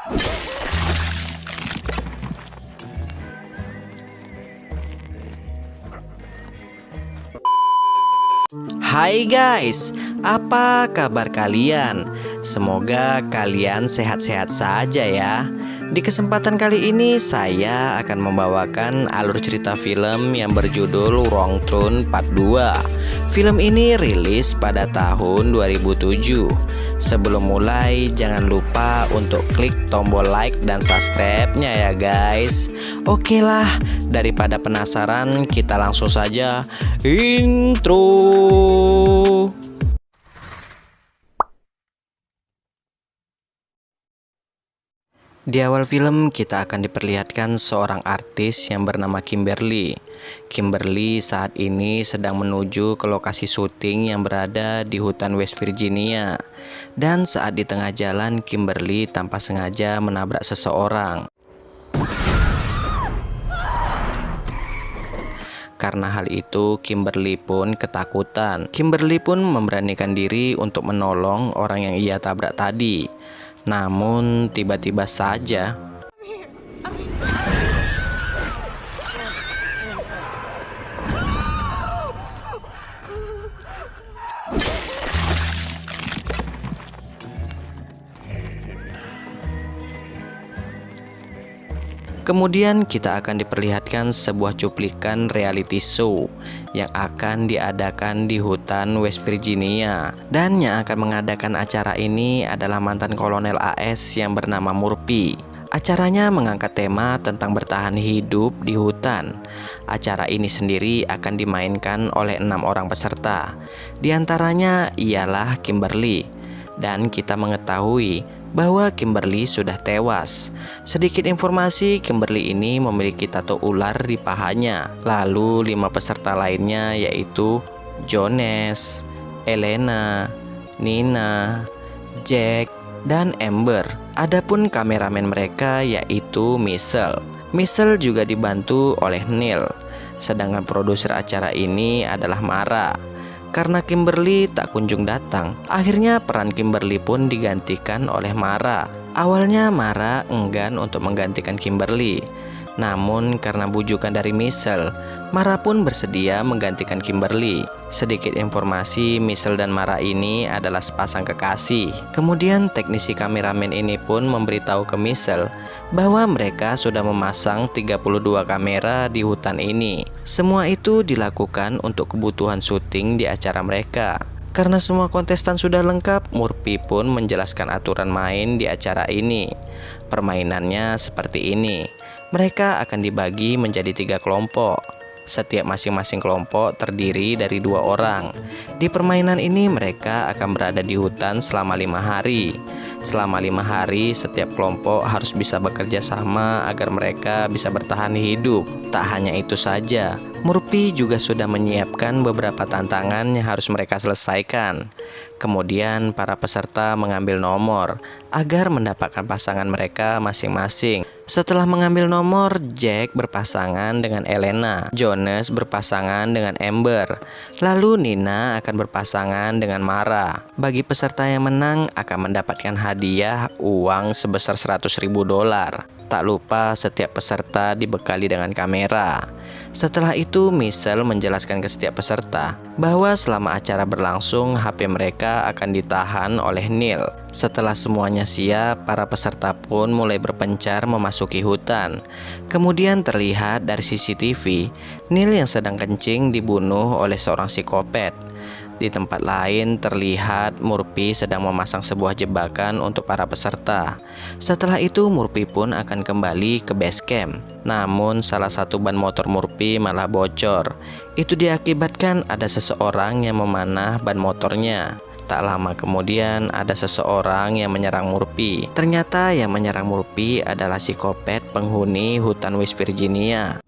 Hai guys, apa kabar kalian? Semoga kalian sehat-sehat saja ya. Di kesempatan kali ini saya akan membawakan alur cerita film yang berjudul Wrong Turn Part 2. Film ini rilis pada tahun 2007. Sebelum mulai, jangan lupa untuk klik tombol like dan subscribe-nya ya guys. Oke lah, daripada penasaran, kita langsung saja intro. Di awal film kita akan diperlihatkan seorang artis yang bernama Kimberly. Kimberly saat ini sedang menuju ke lokasi syuting yang berada di hutan West Virginia. Dan saat di tengah jalan, Kimberly tanpa sengaja menabrak seseorang. Karena hal itu, Kimberly pun ketakutan. Kimberly pun memberanikan diri untuk menolong orang yang ia tabrak tadi. Namun tiba-tiba saja kemudian kita akan diperlihatkan sebuah cuplikan reality show yang akan diadakan di hutan West Virginia. Dan yang akan mengadakan acara ini adalah mantan kolonel AS yang bernama Murphy. Acaranya mengangkat tema tentang bertahan hidup di hutan. Acara ini sendiri akan dimainkan oleh 6 orang peserta. Di antaranya ialah Kimberly. Dan kita mengetahui bahwa Kimberly sudah tewas. Sedikit informasi, Kimberly ini memiliki tato ular di pahanya. Lalu 5 peserta lainnya yaitu Jones, Elena, Nina, Jack, dan Amber. Adapun kameramen mereka yaitu Michelle. Michelle juga dibantu oleh Neil. Sedangkan produser acara ini adalah Mara. Karena Kimberly tak kunjung datang, akhirnya peran Kimberly pun digantikan oleh Mara. Awalnya Mara enggan untuk menggantikan Kimberly. Namun karena bujukan dari Michelle, Mara pun bersedia menggantikan Kimberly. Sedikit informasi, Michelle dan Mara ini adalah sepasang kekasih. Kemudian teknisi kameramen ini pun memberitahu ke Michelle bahwa mereka sudah memasang 32 kamera di hutan ini. Semua itu dilakukan untuk kebutuhan syuting di acara mereka. Karena semua kontestan sudah lengkap, Murphy pun menjelaskan aturan main di acara ini. Permainannya seperti ini. Mereka akan dibagi menjadi 3 kelompok. Setiap masing-masing kelompok terdiri dari 2 orang. Di permainan ini mereka akan berada di hutan selama 5 hari. Selama 5 hari setiap kelompok harus bisa bekerja sama agar mereka bisa bertahan hidup. Tak hanya itu saja, Murphy juga sudah menyiapkan beberapa tantangan yang harus mereka selesaikan. Kemudian para peserta mengambil nomor agar mendapatkan pasangan mereka masing-masing. Setelah mengambil nomor, Jack berpasangan dengan Elena, Jonas berpasangan dengan Amber, lalu Nina akan berpasangan dengan Mara. Bagi peserta yang menang akan mendapatkan hadiah uang sebesar $100.000. Tak lupa setiap peserta dibekali dengan kamera. Setelah itu Michelle menjelaskan ke setiap peserta bahwa selama acara berlangsung HP mereka akan ditahan oleh Neil. Setelah semuanya siap, para peserta pun mulai berpencar memasuki hutan. Kemudian terlihat dari CCTV, Neil yang sedang kencing dibunuh oleh seorang psikopat. Di tempat lain terlihat Murphy sedang memasang sebuah jebakan untuk para peserta. Setelah itu Murphy pun akan kembali ke base camp. Namun salah satu ban motor Murphy malah bocor. Itu diakibatkan ada seseorang yang memanah ban motornya. Tak lama kemudian ada seseorang yang menyerang Murphy. Ternyata yang menyerang Murphy adalah psikopat penghuni hutan West Virginia.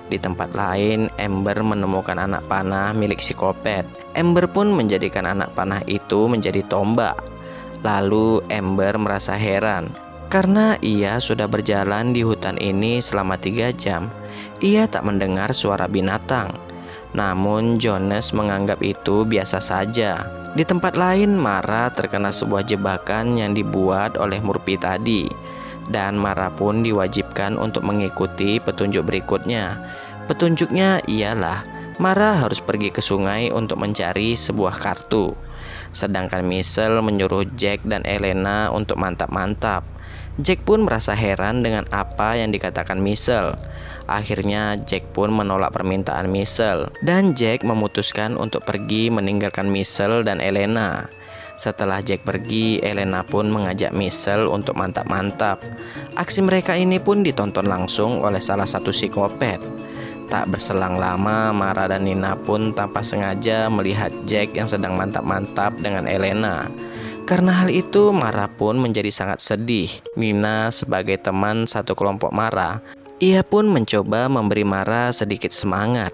Di tempat lain, Amber menemukan anak panah milik psikopat. Amber pun menjadikan anak panah itu menjadi tombak. Lalu Amber merasa heran karena ia sudah berjalan di hutan ini selama 3 jam. Ia tak mendengar suara binatang. Namun Jonas menganggap itu biasa saja. Di tempat lain, Mara terkena sebuah jebakan yang dibuat oleh Murphy tadi, dan Mara pun diwajibkan untuk mengikuti petunjuk berikutnya. Petunjuknya ialah Mara harus pergi ke sungai untuk mencari sebuah kartu. Sedangkan Michelle menyuruh Jack dan Elena untuk mantap-mantap. Jack pun merasa heran dengan apa yang dikatakan Michelle. Akhirnya Jack pun menolak permintaan Michelle, dan Jack memutuskan untuk pergi meninggalkan Michelle dan Elena. Setelah Jack pergi, Elena pun mengajak Michelle untuk mantap-mantap. Aksi mereka ini pun ditonton langsung oleh salah satu psikopat. Tak berselang lama, Mara dan Nina pun tanpa sengaja melihat Jack yang sedang mantap-mantap dengan Elena. Karena hal itu, Mara pun menjadi sangat sedih. Nina sebagai teman satu kelompok Mara, ia pun mencoba memberi Mara sedikit semangat.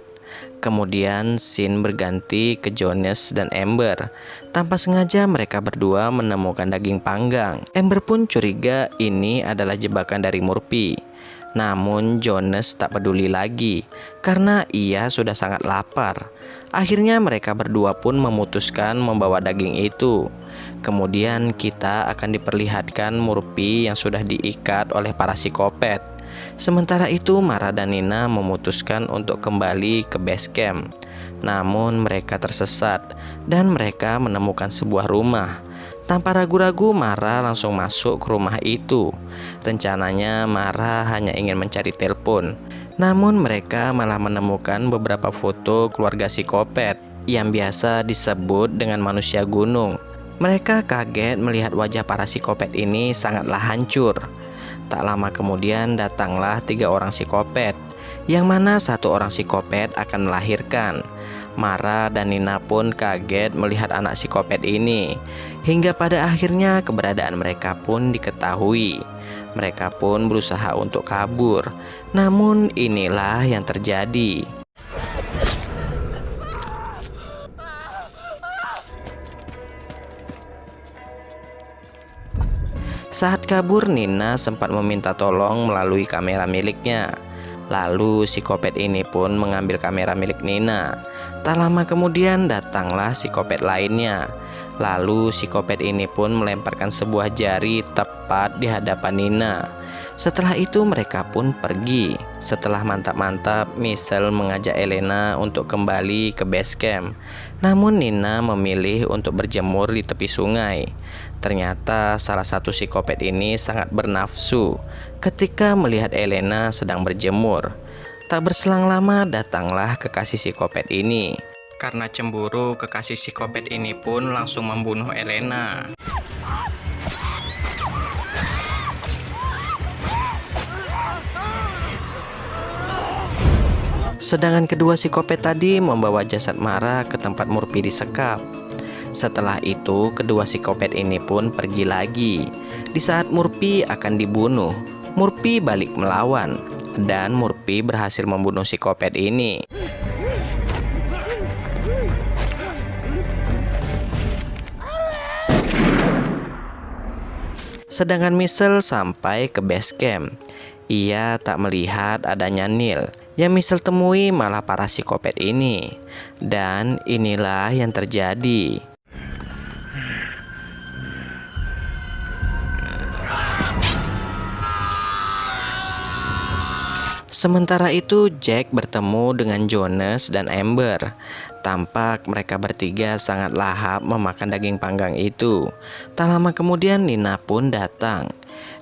Kemudian scene berganti ke Jonas dan Amber. Tanpa sengaja mereka berdua menemukan daging panggang. Amber pun curiga ini adalah jebakan dari Murphy. Namun Jonas tak peduli lagi karena ia sudah sangat lapar. Akhirnya mereka berdua pun memutuskan membawa daging itu. Kemudian kita akan diperlihatkan Murphy yang sudah diikat oleh para psikopat. Sementara itu Mara dan Nina memutuskan untuk kembali ke base camp. Namun mereka tersesat dan mereka menemukan sebuah rumah. Tanpa ragu-ragu Mara langsung masuk ke rumah itu. Rencananya Mara hanya ingin mencari telepon. Namun mereka malah menemukan beberapa foto keluarga psikopat yang biasa disebut dengan manusia gunung. Mereka kaget melihat wajah para psikopat ini sangatlah hancur. Tak lama kemudian datanglah 3 orang psikopat, yang mana 1 orang psikopat akan melahirkan. Mara dan Nina pun kaget melihat anak psikopat ini. Hingga pada akhirnya keberadaan mereka pun diketahui. Mereka pun berusaha untuk kabur. Namun inilah yang terjadi. Saat kabur, Nina sempat meminta tolong melalui kamera miliknya. Lalu psikopat ini pun mengambil kamera milik Nina. Tak lama kemudian datanglah psikopat lainnya. Lalu psikopat ini pun melemparkan sebuah jari tepat di hadapan Nina. Setelah itu mereka pun pergi. Setelah mantap-mantap, Michelle mengajak Elena untuk kembali ke base camp. Namun Nina memilih untuk berjemur di tepi sungai. Ternyata salah satu psikopat ini sangat bernafsu ketika melihat Elena sedang berjemur. Tak berselang lama datanglah kekasih psikopat ini. Karena cemburu, kekasih psikopat ini pun langsung membunuh Elena. Sedangkan kedua psikopat tadi membawa jasad Mara ke tempat Murphy disekap. Setelah itu, kedua psikopat ini pun pergi lagi. Di saat Murphy akan dibunuh, Murphy balik melawan, dan Murphy berhasil membunuh psikopat ini. Sedangkan Michelle sampai ke base camp. Ia tak melihat adanya Neil. Yang Michelle temui malah para psikopat ini. Dan inilah yang terjadi. Sementara itu Jack bertemu dengan Jonas dan Amber. Tampak mereka bertiga sangat lahap memakan daging panggang itu. Tak lama kemudian Nina pun datang.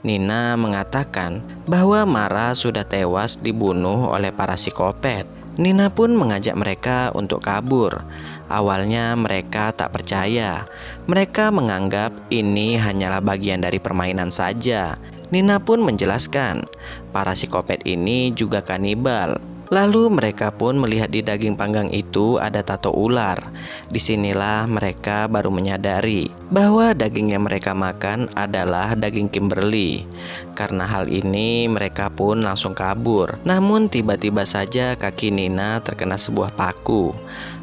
Nina mengatakan bahwa Mara sudah tewas dibunuh oleh para psikopat. Nina pun mengajak mereka untuk kabur. Awalnya mereka tak percaya. Mereka menganggap ini hanyalah bagian dari permainan saja. Nina pun menjelaskan, para psikopat ini juga kanibal. Lalu mereka pun melihat di daging panggang itu ada tato ular. Disinilah mereka baru menyadari bahwa daging yang mereka makan adalah daging Kimberly. Karena hal ini mereka pun langsung kabur. Namun tiba-tiba saja kaki Nina terkena sebuah paku.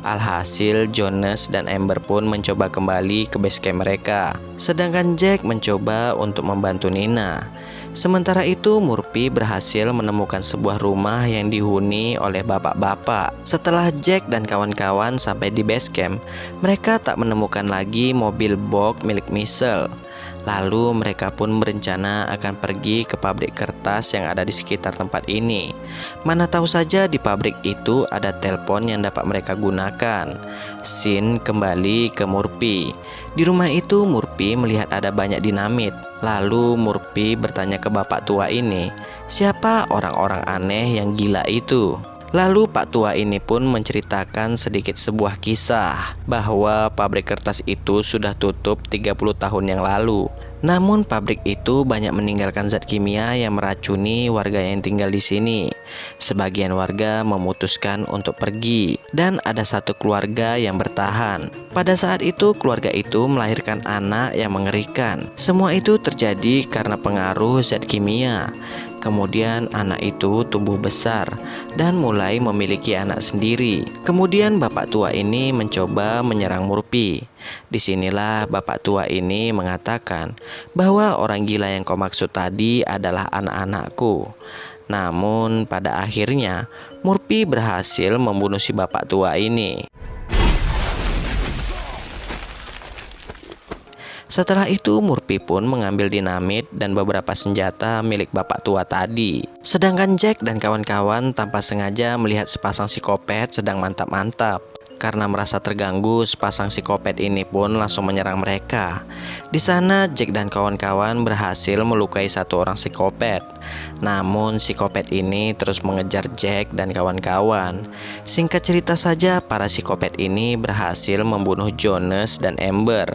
Alhasil Jonas dan Amber pun mencoba kembali ke base camp mereka. Sedangkan Jack mencoba untuk membantu Nina. Sementara itu, Murphy berhasil menemukan sebuah rumah yang dihuni oleh bapak-bapak. Setelah Jack dan kawan-kawan sampai di base camp, mereka tak menemukan lagi mobil box milik Michelle. Lalu mereka pun berencana akan pergi ke pabrik kertas yang ada di sekitar tempat ini. Mana tahu saja di pabrik itu ada telepon yang dapat mereka gunakan. Scene kembali ke Murphy. Di rumah itu Murphy melihat ada banyak dinamit. Lalu Murphy bertanya ke bapak tua ini, siapa orang-orang aneh yang gila itu? Lalu Pak Tua ini pun menceritakan sedikit sebuah kisah bahwa pabrik kertas itu sudah tutup 30 tahun yang lalu. Namun pabrik itu banyak meninggalkan zat kimia yang meracuni warga yang tinggal di sini. Sebagian warga memutuskan untuk pergi dan ada satu keluarga yang bertahan. Pada saat itu keluarga itu melahirkan anak yang mengerikan. Semua itu terjadi karena pengaruh zat kimia. Kemudian anak itu tumbuh besar dan mulai memiliki anak sendiri. Kemudian bapak tua ini mencoba menyerang Murphy. Disinilah bapak tua ini mengatakan bahwa orang gila yang kau maksud tadi adalah anak-anakku. Namun pada akhirnya Murphy berhasil membunuh si bapak tua ini. Setelah itu Murphy pun mengambil dinamit dan beberapa senjata milik bapak tua tadi. Sedangkan Jack dan kawan-kawan tanpa sengaja melihat sepasang psikopat sedang mantap-mantap. Karena merasa terganggu, sepasang psikopat ini pun langsung menyerang mereka. Di sana Jack dan kawan-kawan berhasil melukai satu orang psikopat. Namun psikopat ini terus mengejar Jack dan kawan-kawan. Singkat cerita saja, para psikopat ini berhasil membunuh Jonas dan Amber.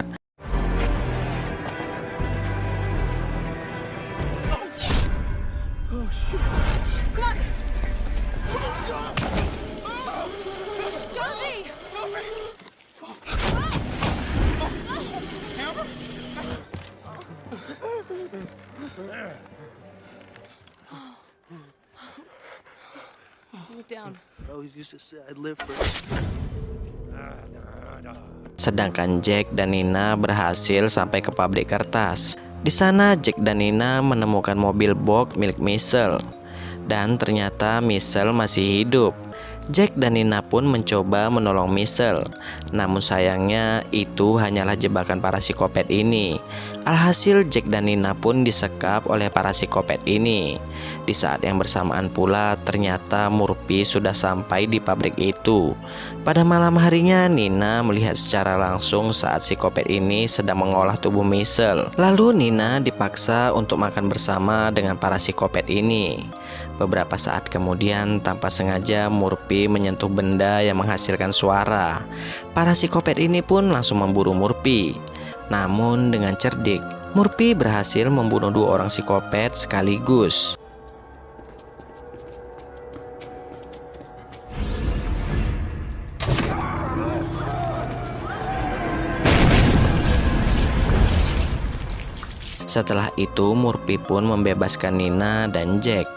Sedangkan Jack dan Nina berhasil sampai ke pabrik kertas. Di sana Jack dan Nina menemukan mobil box milik Michelle. Dan ternyata Michelle masih hidup. Jack dan Nina pun mencoba menolong Michelle. Namun sayangnya itu hanyalah jebakan para psikopat ini. Alhasil Jack dan Nina pun disekap oleh para psikopat ini. Di saat yang bersamaan pula ternyata Murphy sudah sampai di pabrik itu. Pada malam harinya Nina melihat secara langsung saat psikopat ini sedang mengolah tubuh Michelle. Lalu Nina dipaksa untuk makan bersama dengan para psikopat ini. Beberapa saat kemudian tanpa sengaja Murphy menyentuh benda yang menghasilkan suara. Para psikopat ini pun langsung memburu Murphy. Namun dengan cerdik, Murphy berhasil membunuh dua orang psikopat sekaligus. Setelah itu Murphy pun membebaskan Nina dan Jack.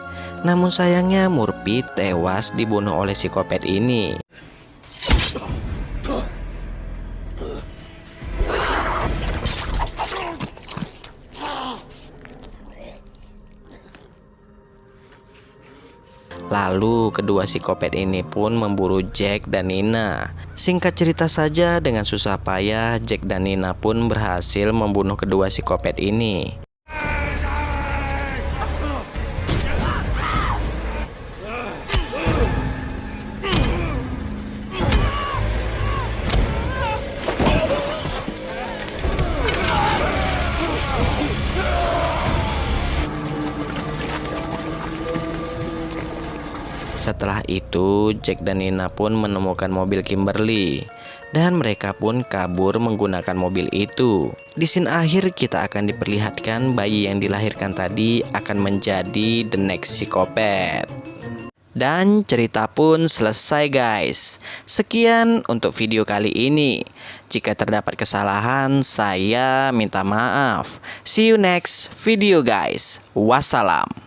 Namun sayangnya Murphy tewas dibunuh oleh psikopat ini. Lalu kedua psikopat ini pun memburu Jack dan Nina. Singkat cerita saja, dengan susah payah Jack dan Nina pun berhasil membunuh kedua psikopat ini. Setelah itu, Jack dan Nina pun menemukan mobil Kimberly dan mereka pun kabur menggunakan mobil itu. Di scene akhir kita akan diperlihatkan bayi yang dilahirkan tadi akan menjadi the next psikopat. Dan cerita pun selesai guys. Sekian untuk video kali ini. Jika terdapat kesalahan, saya minta maaf. See you next video guys. Wassalam.